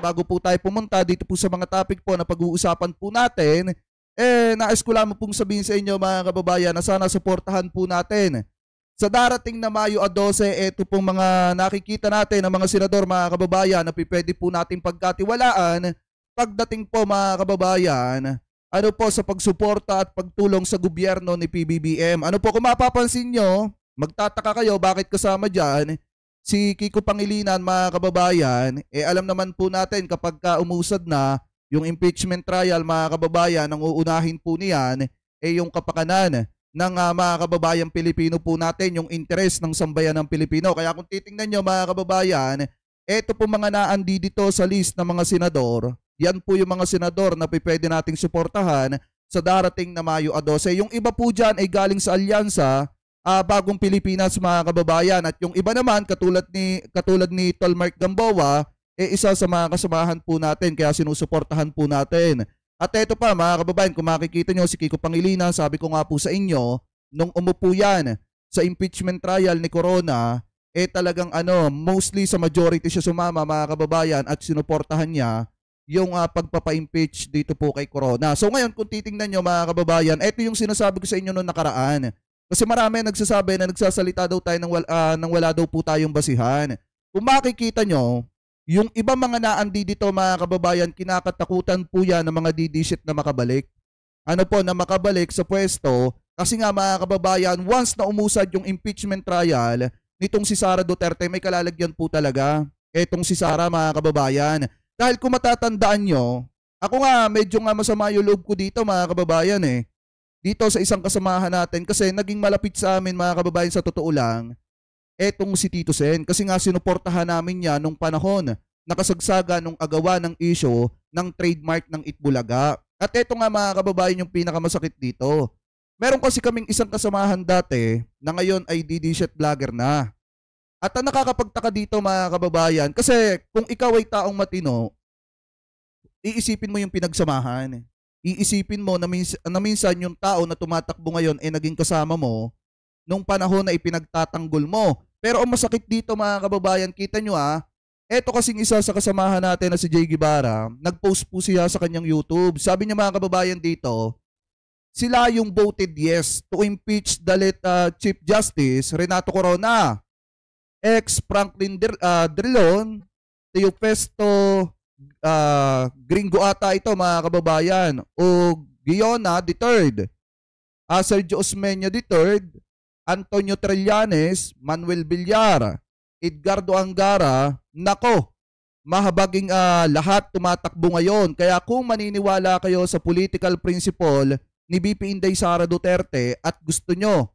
bago po tayo pumunta dito po sa mga topic po na pag-uusapan po natin, nais ko lamang pong sabihin sa inyo mga kababayan na sana suportahan po natin. Sa darating na Mayo 12, ito pong mga nakikita natin ng mga senador mga kababayan na pwede po nating pagkatiwalaan pagdating po mga kababayan, ano po sa pagsuporta at pagtulong sa gobyerno ni PBBM. Ano po kung mapapansin nyo, magtataka kayo bakit kasama dyan si Kiko Pangilinan mga kababayan, alam naman po natin kapag umusad na yung impeachment trial mga kababayan, ang uunahin po niyan yung kapakanan ng mga kababayang Pilipino po natin, yung interes ng sambayan ng Pilipino. Kaya kung titingnan nyo mga kababayan, eto po mga naandi dito sa list ng mga senador, yan po yung mga senador na pwede nating suportahan sa darating na Mayo 12. Yung iba po dyan ay galing sa alyansa, Bagong Pilipinas mga kababayan, at yung iba naman katulad ni Tol Mark Gamboa isa sa mga kasamahan po natin kaya sinusuportahan po natin. At ito pa mga kababayan, kung makikita nyo si Kiko Pangilinan, sabi ko nga po sa inyo nung umupo yan sa impeachment trial ni Corona, talagang mostly sa majority siya sumama mga kababayan at sinuportahan niya yung pagpapa-impeach dito po kay Corona. So ngayon kung titingnan nyo mga kababayan, ito yung sinasabi ko sa inyo noong nakaraan. Kasi marami nagsasabi na nagsasalita daw tayo nang wala daw po tayong basihan. Kung makikita nyo, yung iba mga naandi dito mga kababayan, kinakatakutan po yan ng mga didisit na makabalik. Na makabalik sa pwesto. Kasi nga mga kababayan, once na umusad yung impeachment trial nitong si Sara Duterte, may kalalagyan po talaga. Etong si Sara mga kababayan. Dahil kung matatandaan nyo, ako nga medyo nga masama yung loob ko dito mga kababayan dito sa isang kasamahan natin kasi naging malapit sa amin mga kababayan sa totoo lang etong si Tito Sen kasi nga sinuportahan namin niya nung panahon nakasagsaga nung agawa ng issue ng trademark ng Itbulaga. At eto nga mga kababayan yung pinakamasakit dito. Meron kasi kaming isang kasamahan dati na ngayon ay DD-shit vlogger na. At ang nakakapagtaka dito mga kababayan kasi kung ikaw ay taong matino, iisipin mo yung pinagsamahan. Iisipin mo na minsan yung tao na tumatakbo ngayon naging kasama mo nung panahon na ipinagtatanggol mo. Pero ang masakit dito mga kababayan, kita nyo eto kasing isa sa kasamahan natin na si Jay Guevara, nag-post po siya sa kanyang YouTube. Sabi niya mga kababayan dito, sila yung voted yes to impeach the late Chief Justice Renato Corona, ex-Franklin Drilon, Teofesto Gringo ata ito mga kababayan, o Giona III, Sergio Osmeña III, Antonio Trillanes, Manuel Villar, Edgardo Angara. Nako, mahabaging lahat tumatakbo ngayon. Kaya kung maniniwala kayo sa political principle ni VP Inday Sara Duterte at gusto nyo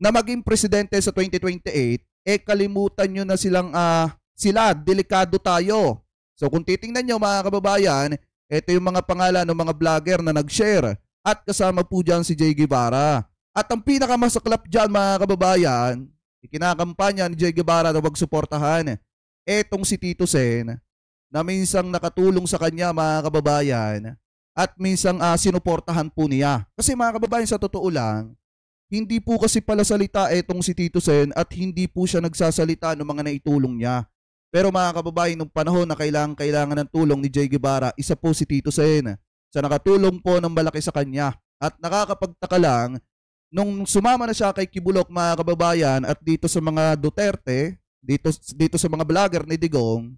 na maging presidente sa 2028, kalimutan nyo na sila, delikado tayo. So kung titingnan nyo mga kababayan, ito yung mga pangalan ng mga vlogger na nag-share at kasama po dyan si Jay Guevara. At ang pinakamasaklap dyan mga kababayan, ikinakampanya ni Jay Guevara na wag suportahan etong si Tito Sen na minsang nakatulong sa kanya mga kababayan at minsang sinuportahan po niya. Kasi mga kababayan sa totoo lang, hindi po kasi pala salita etong si Tito Sen at hindi po siya nagsasalita ng mga naitulong niya. Pero mga kababayan, nung panahon na kailangan ng tulong ni Jay Guevara, isa po si Tito Sen sa nakatulong po ng malaki sa kanya. At nakakapagtaka lang, nung sumama na siya kay Kibulok mga kababayan at dito sa mga Duterte, dito sa mga vlogger ni Digong,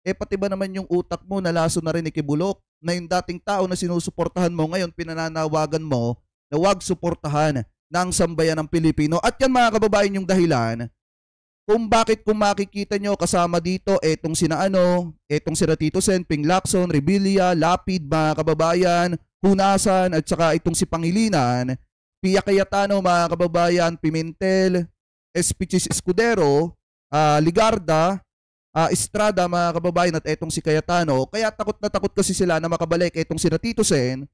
pati ba naman yung utak mo nalaso na rin ni Kibulok na yung dating tao na sinusuportahan mo, ngayon pinananawagan mo na wag suportahan ng sambayan ng Pilipino. At yan mga kababayan yung dahilan kung bakit kung makikita nyo kasama dito etong sina Tito Sen, Ping Lacson, Rebilla, Lapid mga kababayan, Hunasan at saka itong si Pangilinan, Pia Cayetano mga kababayan, Pimentel, Espichis Escudero, Ligarda, Estrada mga kababayan at etong si Cayetano. Kaya takot na takot kasi sila na makabalik etong sina Tito Sen,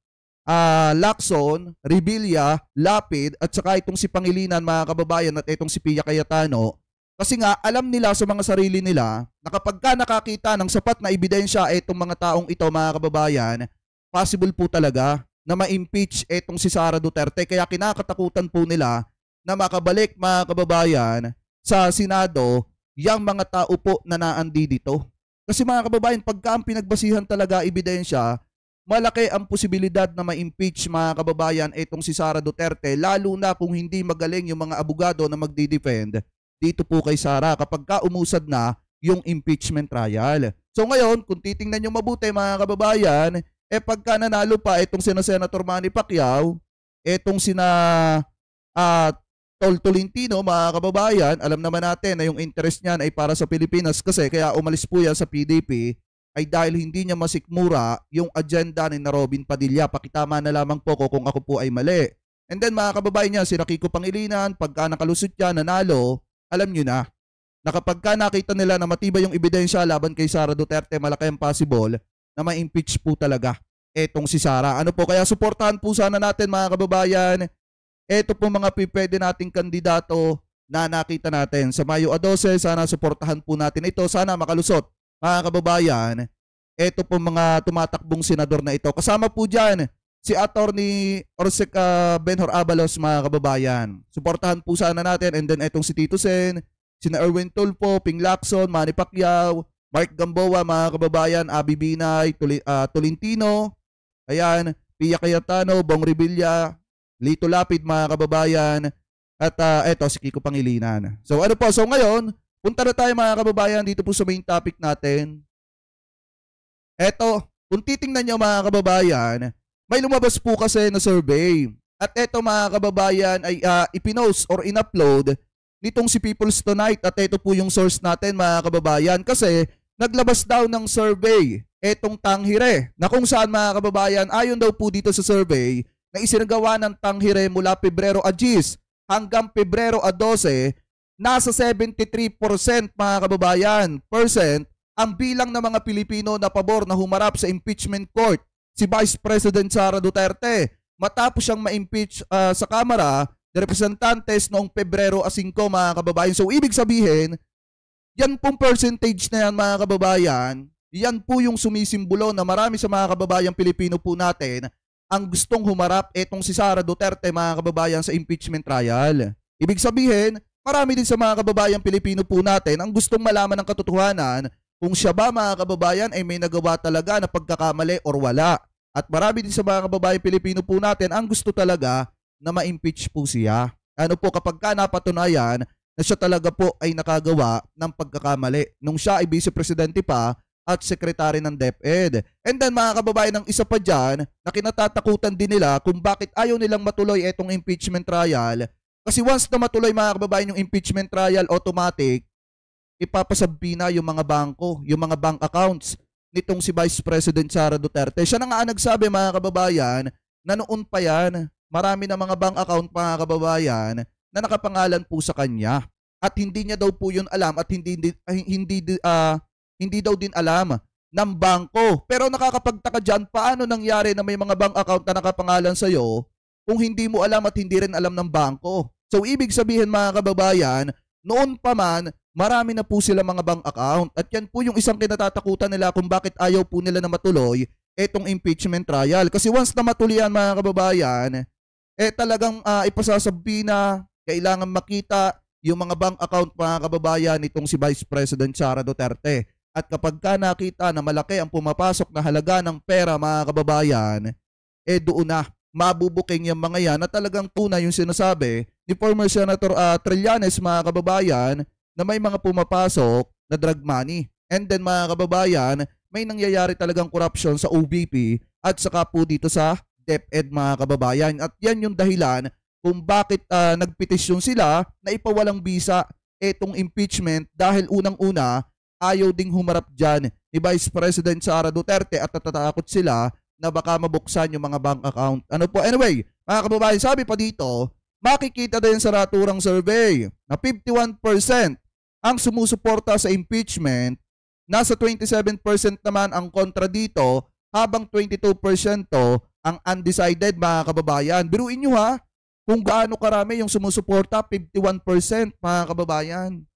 Lacson, Rebilla, Lapid at saka itong si Pangilinan mga kababayan at etong si Pia Cayetano. Kasi nga, alam nila sa mga sarili nila na kapag nakakita ng sapat na ebidensya itong mga taong ito, mga kababayan, possible po talaga na ma-impeach itong si Sara Duterte. Kaya kinakatakutan po nila na makabalik, mga kababayan, sa Senado, yung mga tao po na naandi dito. Kasi mga kababayan, pagka ang pinagbasihan talaga ebidensya, malaki ang posibilidad na ma-impeach mga kababayan itong si Sara Duterte, lalo na kung hindi magaling yung mga abogado na magdi-defend dito po kay Sara kapag ka umusad na yung impeachment trial. So ngayon, kung titingnan nyo mabuti mga kababayan, pagka nanalo pa itong sina Senator Manny Pacquiao, itong sina uh, Tolentino mga kababayan, alam naman natin na yung interest niyan ay para sa Pilipinas kasi kaya umalis po yan sa PDP ay dahil hindi niya masikmura yung agenda ni na Robin Padilla. Pakitama na lamang po ko kung ako po ay mali. And then mga kababayan niya, si Kiko Pangilinan, pagka nakalusot siya, nanalo, alam nyo na kapag ka nakita nila na matibay yung ebidensya laban kay Sara Duterte, malaki ang possible na ma-impeach po talaga etong si Sara. Ano po, kaya suportahan po sana natin mga kababayan. Ito po mga pwede nating kandidato na nakita natin. Sa Mayo 12, sana suportahan po natin ito. Sana makalusot mga kababayan. Ito po mga tumatakbong senador na ito. Kasama po dyan si Attorney Orsec Benhor Abalos mga kababayan. Suportahan po sana natin. And then itong si Tito Sen, sina Erwin Tulfo, Ping Lacson, Manny Pacquiao, Mark Gamboa mga kababayan, Abby Binay, Tolentino, ayan, Pia Cayetano, Bong Revilla, Lito Lapid mga kababayan, at eto si Kiko Pangilinan. So ano po, so ngayon, punta na tayo mga kababayan dito po sa main topic natin. Eto, kung titingnan nyo mga kababayan, may lumabas po kasi na survey. At eto mga kababayan ay ipinost or in-upload nitong si People's Tonight. At ito po yung source natin mga kababayan kasi naglabas daw ng survey etong Tanghire na kung saan mga kababayan, ayon daw po dito sa survey, na isinagawa ng Tanghire mula Pebrero 10 hanggang Pebrero 12, nasa 73% mga kababayan, ang bilang ng mga Pilipino na pabor na humarap sa impeachment court si Vice President Sara Duterte matapos siyang ma-impeach sa Kamara de Representantes noong Pebrero 5 mga kababayan. So ibig sabihin, yan pong percentage na yan mga kababayan, yan po yung sumisimbolo na marami sa mga kababayang Pilipino po natin ang gustong humarap etong si Sara Duterte mga kababayan sa impeachment trial. Ibig sabihin, marami din sa mga kababayang Pilipino po natin ang gustong malaman ng katotohanan kung siya ba mga kababayan ay may nagawa talaga na pagkakamali or wala. At marami din sa mga kababayang Pilipino po natin ang gusto talaga na ma-impeach po siya. Ano po kapag ka napatunayan na siya talaga po ay nakagawa ng pagkakamali nung siya ay Vice Presidente pa at sekretary ng DepEd. And then mga kababayan, ng isa pa dyan na kinatatakutan din nila kung bakit ayaw nilang matuloy itong impeachment trial. Kasi once na matuloy mga kababayan yung impeachment trial, automatic, ipapasabi na yung mga bangko, yung mga bank accounts nitong si Vice President Sara Duterte. Siya na nga nagsabi mga kababayan na noon pa yan, marami na mga bank account mga kababayan na nakapangalan po sa kanya. At hindi niya daw po yun alam at hindi daw din alam ng bangko. Pero nakakapagtaka dyan, paano nangyari na may mga bank account na nakapangalan sa'yo kung hindi mo alam at hindi rin alam ng bangko? So ibig sabihin mga kababayan, noon pa man, marami na po sila mga bank account. At yan po yung isang kinatatakutan nila kung bakit ayaw po nila na matuloy itong impeachment trial. Kasi once na matuloy yan mga kababayan, talagang ipasasabi na kailangan makita yung mga bank account mga kababayan nitong si Vice President Sara Duterte. At kapag ka nakita na malaki ang pumapasok na halaga ng pera mga kababayan, doon na mabubuking yung mga yan na talagang tunay yung sinasabi ni former Senator Trillanes mga kababayan na may mga pumapasok na drug money. And then mga kababayan, may nangyayari talagang corruption sa OVP at saka po dito sa DepEd mga kababayan. At yan yung dahilan kung bakit nagpetisyon sila na ipawalang bisa etong impeachment dahil unang-una, ayaw ding humarap dyan ni Vice President Sara Duterte at natatakot sila na baka mabuksan yung mga bank account. Ano po? Anyway, mga kababayan, sabi pa dito, makikita din sa naturang survey na 51% ang sumusuporta sa impeachment, nasa 27% naman ang kontra dito, habang 22% ang undecided mga kababayan. Biruin nyo ha, kung gaano karami yung sumusuporta, 51% mga kababayan.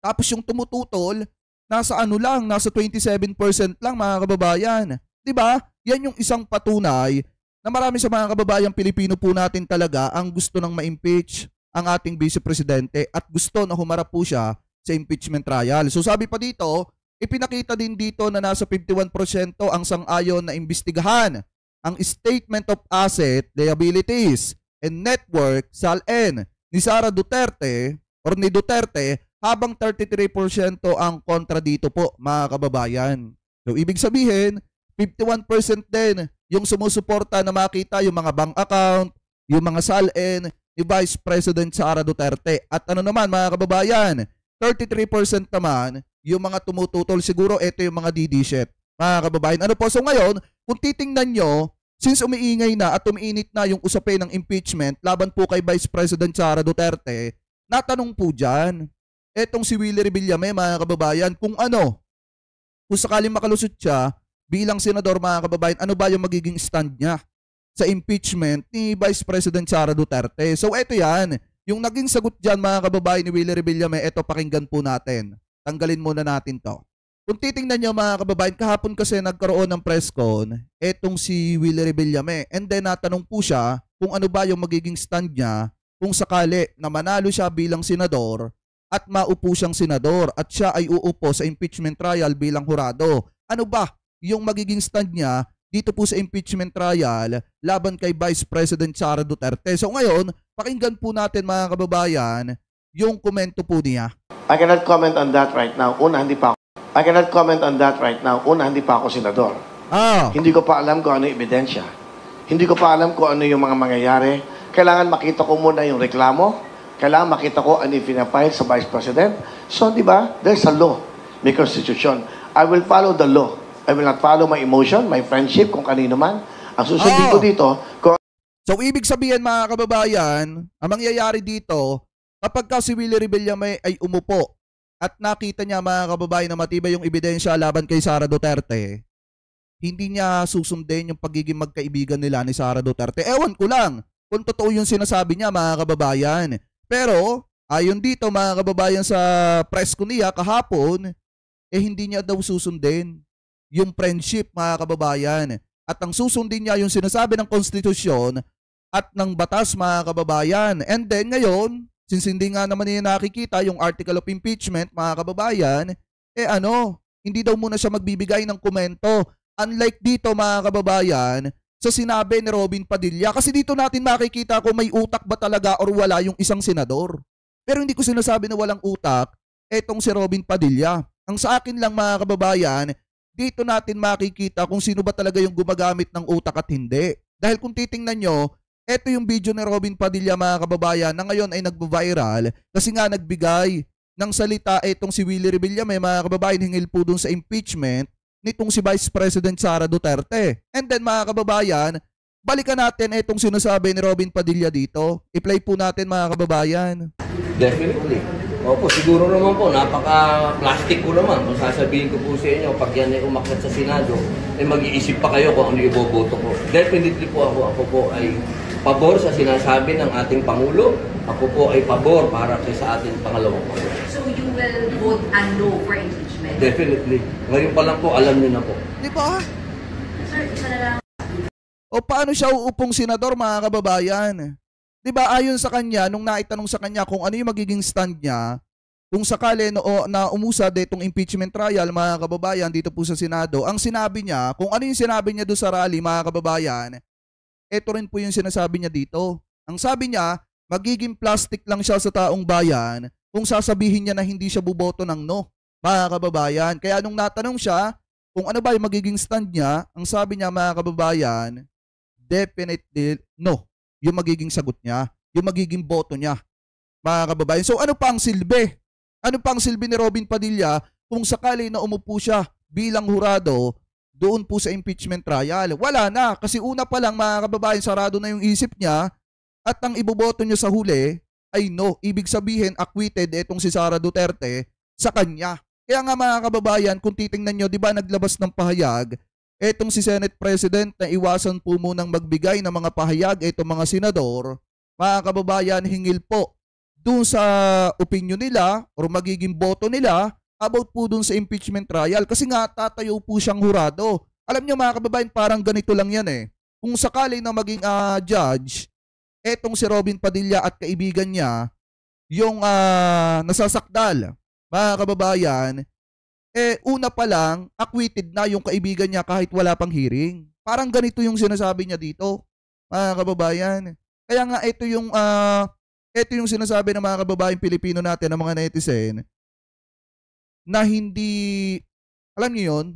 Tapos yung tumututol, nasa nasa 27% lang mga kababayan. 'Di ba? Yan yung isang patunay na marami sa mga kababayang Pilipino po natin talaga ang gusto nang ma-impeach ang ating Vice Presidente at gusto na humarap po siya sa impeachment trial. So sabi pa dito, Ipinakita din dito na nasa 51% ang sang-ayon na imbestigahan ang Statement of Asset, Liabilities, and Network SALN ni Sara Duterte or ni Duterte, habang 33% ang kontra dito po, mga kababayan. So ibig sabihin, 51% din yung sumusuporta na makita yung mga bank account, yung mga SALN ni Vice President Sara Duterte. At ano naman, mga kababayan, 33% naman yung mga tumututol. Siguro ito yung mga DD-shit, mga kababayan. Ano po, so ngayon, kung titingnan nyo, since umiingay na at umiinit na yung usapin ng impeachment laban po kay Vice President Sara Duterte, natanong po dyan, etong si Willie Revillame, mga kababayan, kung sakaling makalusot siya bilang senador, mga kababayan, ano ba yung magiging stand niya sa impeachment ni Vice President Sara Duterte. So eto yan, yung naging sagot dyan, mga kababayan, ni Willie Revillame, eto pakinggan po natin. Tanggalin muna natin to. Kung titingnan nyo, mga kababayan, kahapon kasi nagkaroon ng press con etong si Willie Revillame, and then natanong po siya kung ano ba yung magiging stand niya kung sakali na manalo siya bilang senador at maupo siyang senador at siya ay uupo sa impeachment trial bilang hurado. Ano ba yung magiging stand niya dito po sa impeachment trial laban kay Vice President Sara Duterte? So ngayon, pakinggan po natin, mga kababayan, yung komento po niya. I cannot comment on that right now. I cannot comment on that right now. Hindi pa ako senador. Hindi ko pa alam kung ano yung ebidensya. Hindi ko pa alam kung ano yung mga mangyayari. Kailangan makita ko muna yung reklamo. Kailangan makita ko ano yung pinapahil sa Vice President. So, di ba? There's a law. May constitution. I will follow the law. I will not follow my emotion, my friendship, kung kanino man. Ang susundin ko dito, so, ibig sabihin, mga kababayan, ang mangyayari dito, kapag ka si Willie Revillame ay umupo at nakita niya, mga kababayan, na matibay yung ebidensya laban kay Sara Duterte, hindi niya susundin yung pagiging magkaibigan nila ni Sara Duterte. Ewan ko lang kung totoo yung sinasabi niya, mga kababayan. Pero, ayon dito, mga kababayan, sa press ko niya kahapon, hindi niya daw susundin yung friendship, mga kababayan. At ang susundin niya yung sinasabi ng konstitusyon at ng batas, mga kababayan. And then ngayon, since hindi nga naman niya nakikita yung article of impeachment, mga kababayan, hindi daw muna siya magbibigay ng komento. Unlike dito, mga kababayan, sa sinabi ni Robin Padilla. Kasi dito natin makikita kung may utak ba talaga or wala yung isang senador. Pero hindi ko sinasabi na walang utak etong si Robin Padilla. Ang sa akin lang, mga kababayan, dito natin makikita kung sino ba talaga yung gumagamit ng utak at hindi. Dahil kung titingnan nyo, eto yung video ni Robin Padilla, mga kababayan, na ngayon ay nag-viral kasi nga nagbigay ng salita etong si Willie Revillame, mga kababayan, hingil po dun sa impeachment nitong si Vice President Sara Duterte. And then, mga kababayan, balikan natin etong sinasabi ni Robin Padilla dito. I-play po natin, mga kababayan. Definitely. Opo, siguro naman po, napaka-plastic ko naman. Kung sasabihin ko po sa inyo, pag yan ay umakyat sa Senado, mag-iisip pa kayo kung ano iboboto ko. Definitely po ako po ay pabor sa sinasabi ng ating Pangulo. Ako po ay pabor para sa ating pangalawang Pangulo. So you will vote no for impeachment? Definitely. Ngayon pa lang po, alam niyo na po. Di ba? Sir, isa na lang. O paano siya uupong senador, mga kababayan? Di ba, ayon sa kanya, nung naitanong sa kanya kung ano yung magiging stand niya, kung sakali na umusad itong impeachment trial, mga kababayan, dito po sa Senado, ang sinabi niya, kung ano yung sinabi niya doon sa rally, mga kababayan, ito rin po yung sinasabi niya dito. Ang sabi niya, magiging plastic lang siya sa taong bayan kung sasabihin niya na hindi siya buboto ng no, mga kababayan. Kaya nung natanong siya kung ano ba yung magiging stand niya, ang sabi niya, mga kababayan, definitely no, yung magiging sagot niya, yung magiging boto niya, mga kababayan. So ano pa ang silbi? Ano pa ang silbi ni Robin Padilla kung sakali na umupo siya bilang hurado doon po sa impeachment trial? Wala na, kasi una pa lang, mga kababayan, sarado na yung isip niya at ang iboboto niya sa huli ay no. Ibig sabihin, acquitted etong si Sara Duterte sa kanya. Kaya nga, mga kababayan, kung titingnan nyo, di ba naglabas ng pahayag etong si Senate President na iwasan po munang magbigay ng mga pahayag etong mga senador, mga kababayan, hingil po doon sa opinion nila or magiging boto nila about po doon sa impeachment trial. Kasi nga, tatayo po siyang hurado. Alam nyo, mga kababayan, parang ganito lang yan eh. Kung sakali na maging judge, etong si Robin Padilla at kaibigan niya, yung nasasakdal, mga kababayan, una pa lang, acquitted na yung kaibigan niya kahit wala pang hearing. Parang ganito yung sinasabi niya dito, mga kababayan. Kaya nga ito yung sinasabi ng mga kababayan Pilipino natin, ng mga netizen, na hindi, alam niyo yun,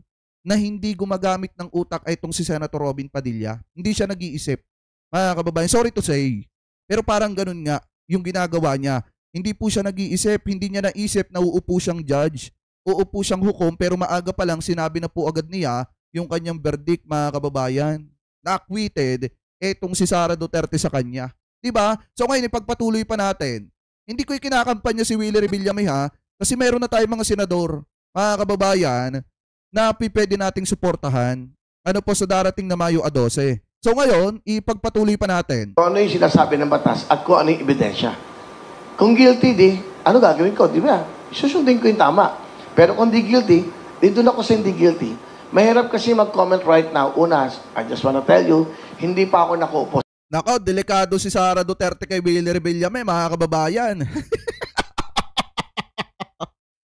na hindi gumagamit ng utak ay itong si Senator Robin Padilla. Hindi siya nag-iisip, mga kababayan. Sorry to say, pero parang ganun nga yung ginagawa niya. Hindi po siya nag-iisip, hindi niya naisip na uupo siyang judge, uupo siyang hukom, pero maaga pa lang sinabi na po agad niya yung kanyang verdict, mga kababayan. Na-acquitted etong si Sara Duterte sa kanya. Diba? So ngayon, ipagpatuloy pa natin. Hindi ko ikinakampanya si Willie Revillame ha, kasi meron na tayong mga senador, mga kababayan, na pwede nating suportahan. Ano po sa darating na Mayo 12. So ngayon, ipagpatuloy pa natin. Kung ano yung sinasabi ng batas at kung ano yung ebidensya. Kung guilty, ano gagawin ko? Di ba? Susundin ko yung tama. Pero kung di guilty, doon ako sa hindi guilty. Mahirap kasi mag-comment right now. Una, I just wanna tell you, hindi pa ako nakuupo. Nako, delikado si Sara Duterte kay Willie Revillame, mga kababayan.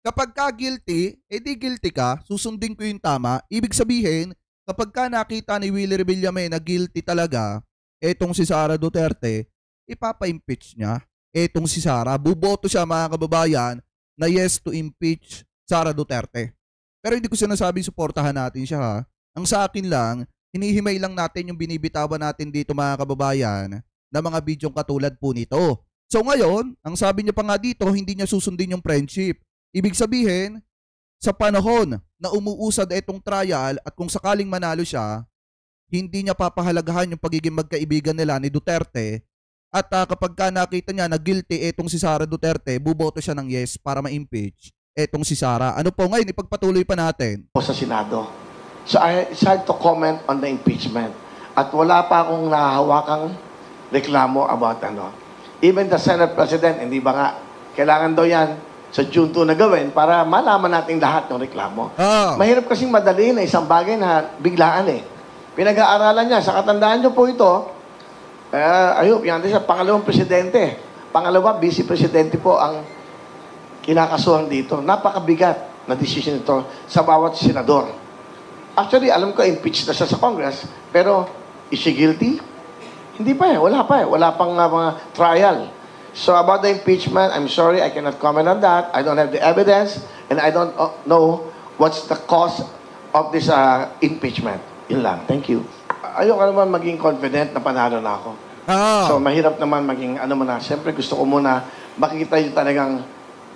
Kapag ka guilty, di guilty ka, susundin ko yung tama. Ibig sabihin, kapag ka nakita ni Willie Revillame na guilty talaga, etong si Sara Duterte, ipapa-impeach niya. Etong si Sara, buboto siya, mga kababayan, na yes to impeach Sara Duterte. Pero hindi ko sinasabing suportahan natin siya ha. Ang sa akin lang, hinihimay lang natin yung binibitawan natin dito, mga kababayan, na mga bidyong katulad po nito. So ngayon, ang sabi niya pa nga dito, hindi niya susundin yung friendship. Ibig sabihin, sa panahon na umuusad itong trial at kung sakaling manalo siya, hindi niya papahalagahan yung pagiging magkaibigan nila ni Duterte. At kapag ka nakita niya na guilty etong si Sara Duterte, buboto siya ng yes para ma-impeach etong si Sara. Ano po ngayon, ipagpatuloy pa natin. Sa Senado. So it's hard to comment on the impeachment. At wala pa akong nahahawakang reklamo about ano. Even the Senate President, hindi ba nga, kailangan daw yan sa June 2 na gawin para malaman natin lahat ng reklamo. Mahirap kasing madali na isang bagay na biglaan eh. Pinag-aaralan niya. Sa katandaan niyo po ito, ayun, yan din sa pangalawang presidente. Pangalawa, vice-presidente po ang kinakasuhan dito. Napakabigat na decision ito sa bawat senador. Actually, alam ko, impeached na siya sa Congress, pero is she guilty? Hindi pa eh. Wala pa eh. Wala pang mga trial. So about the impeachment, I'm sorry, I cannot comment on that. I don't have the evidence, and I don't know what's the cause of this impeachment. Yun lang. Thank you. Ayoko naman maging confident na panalo na ako. So mahirap naman maging ano mo na. Siyempre gusto ko muna makikita yung talagang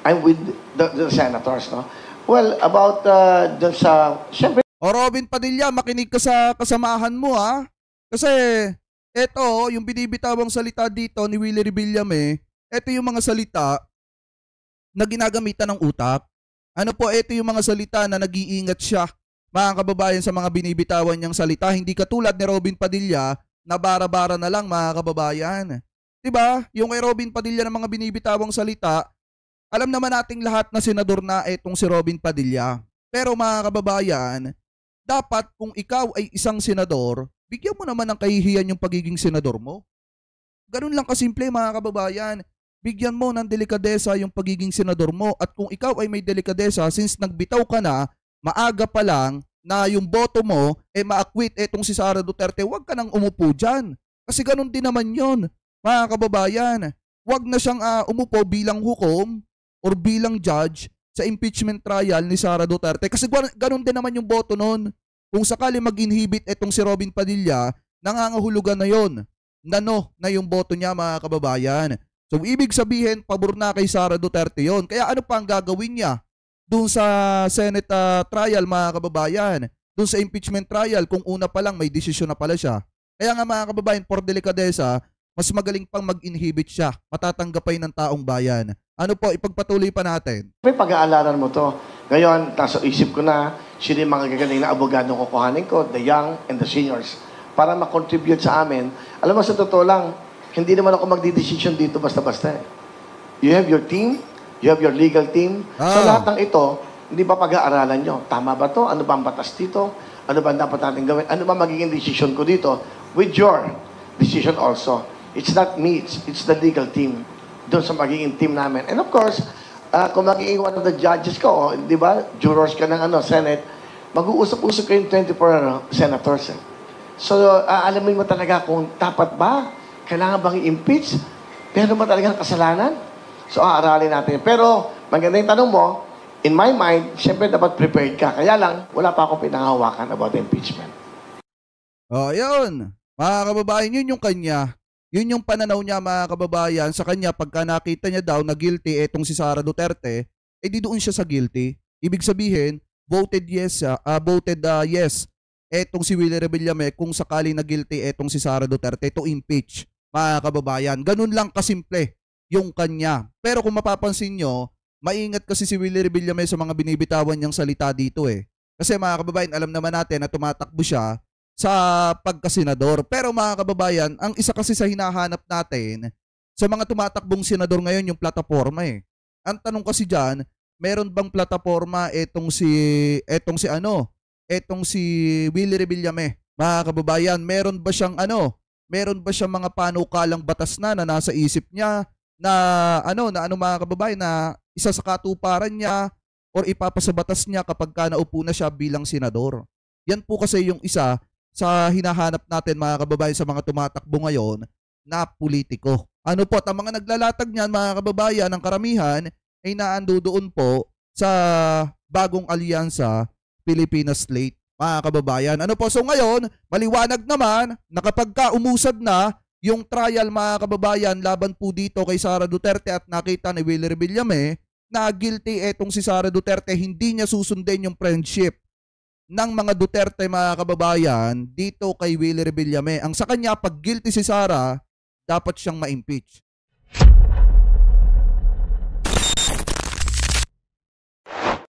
I'm with the senators, no? Well, about dun sa siyempre. Robin Padilla, makinig ka sa kasamahan mo ha. Kasi eto, yung binibitawang salita dito ni Willie Revillame, eto yung mga salita na ginagamitan ng utak. Ano po, eto yung mga salita na nag-iingat siya, mga kababayan, sa mga binibitawan niyang salita. Hindi katulad ni Robin Padilla na bara-bara na lang, mga kababayan. Diba? Yung kay Robin Padilla ng mga binibitawang salita, alam naman nating lahat na senador na etong si Robin Padilla. Pero mga kababayan, dapat kung ikaw ay isang senador, bigyan mo naman ng kahihiyan yung pagiging senador mo. Ganun lang kasimple, mga kababayan. Bigyan mo ng delikadesa yung pagiging senador mo. At kung ikaw ay may delikadesa, since nagbitaw ka na, maaga pa lang na yung boto mo ma-acquit etong si Sara Duterte, huwag ka nang umupo dyan. Kasi ganun din naman yun, mga kababayan. Huwag na siyang umupo bilang hukom or bilang judge sa impeachment trial ni Sara Duterte. Kasi ganun din naman yung boto nun. Kung sakali mag-inhibit etong si Robin Padilla, nangangahulugan na yon. Nano na yung boto niya, mga kababayan. So ibig sabihin, pabor na kay Sara Duterte yon. Kaya ano pa ang gagawin niya doon sa Senate trial, mga kababayan? Doon sa impeachment trial, kung una pa lang may desisyon na pala siya. Kaya nga, mga kababayan, for delikadesa, mas magaling pang mag-inhibit siya. Matatanggapay ng taong bayan. Ano po, ipagpatuloy pa natin. May pag-aalalan mo to. Ngayon, nasa isip ko na, sino yung mga gagaling na abogadong kukuhanin ko, the young and the seniors, para makontribute sa amin. Alam mo, sa totoo lang, hindi naman ako magdidesisyon dito basta-basta. You have your team, you have your legal team. So lahat ng ito, hindi pa pag-aaralan nyo. Tama ba to? Ano ba ang batas dito? Ano ba dapat natin gawin? Ano ba magiging decision ko dito? With your decision also. It's not me, it's the legal team. Doon sa magiging team namin. And of course, Kung magiging one of the judges ko, di ba, jurors ka ng Senate, mag-uusap-usap kayong 24 senators. So, alamin mo talaga kung dapat ba, kailangan bang i-impeach? Meron ba talagang kasalanan? So, aaralin natin. Pero, maganda yung tanong mo, in my mind, syempre dapat prepared ka. Kaya lang, wala pa akong pinangahawakan about impeachment. Yun. Mga kababayan, yun yung kanya. Yun yung pananaw niya, mga kababayan, sa kanya pagka nakita niya daw na guilty etong si Sara Duterte, di doon siya sa guilty. Ibig sabihin, voted yes etong si Willie Rebillame kung sakali na guilty etong si Sara Duterte to impeach, mga kababayan. Ganun lang kasimple yung kanya. Pero kung mapapansin nyo, maingat kasi si Willie Rebillame sa mga binibitawan niyang salita dito eh. Kasi mga kababayan, alam naman natin na tumatakbo siya sa pagkasenador. Pero mga kababayan, ang isa kasi sa hinahanap natin sa mga tumatakbong senador ngayon yung plataforma eh. Ang tanong kasi dyan, meron bang plataforma etong si Willie Rebillame? Mga kababayan, meron ba siyang mga panukalang batas na nasa isip niya na mga kababayan na isa sa katuparan niya or ipapasabatas niya kapag naupo na siya bilang senador? Yan po kasi yung isa sa hinahanap natin, mga kababayan, sa mga tumatakbo ngayon na politiko. Ang mga naglalatag niyan, mga kababayan, ng karamihan ay naando doon po sa bagong alyansa Pilipinas Slate, mga kababayan. So ngayon, maliwanag naman na kapag umusad na yung trial, mga kababayan, laban po dito kay Sara Duterte at nakita ni Willie Rebillame na guilty etong si Sara Duterte, hindi niya susundin yung friendship ng mga Duterte, mga kababayan, dito kay Willie Rebillame. Ang sa kanya, pag guilty si Sara, dapat siyang ma-impeach.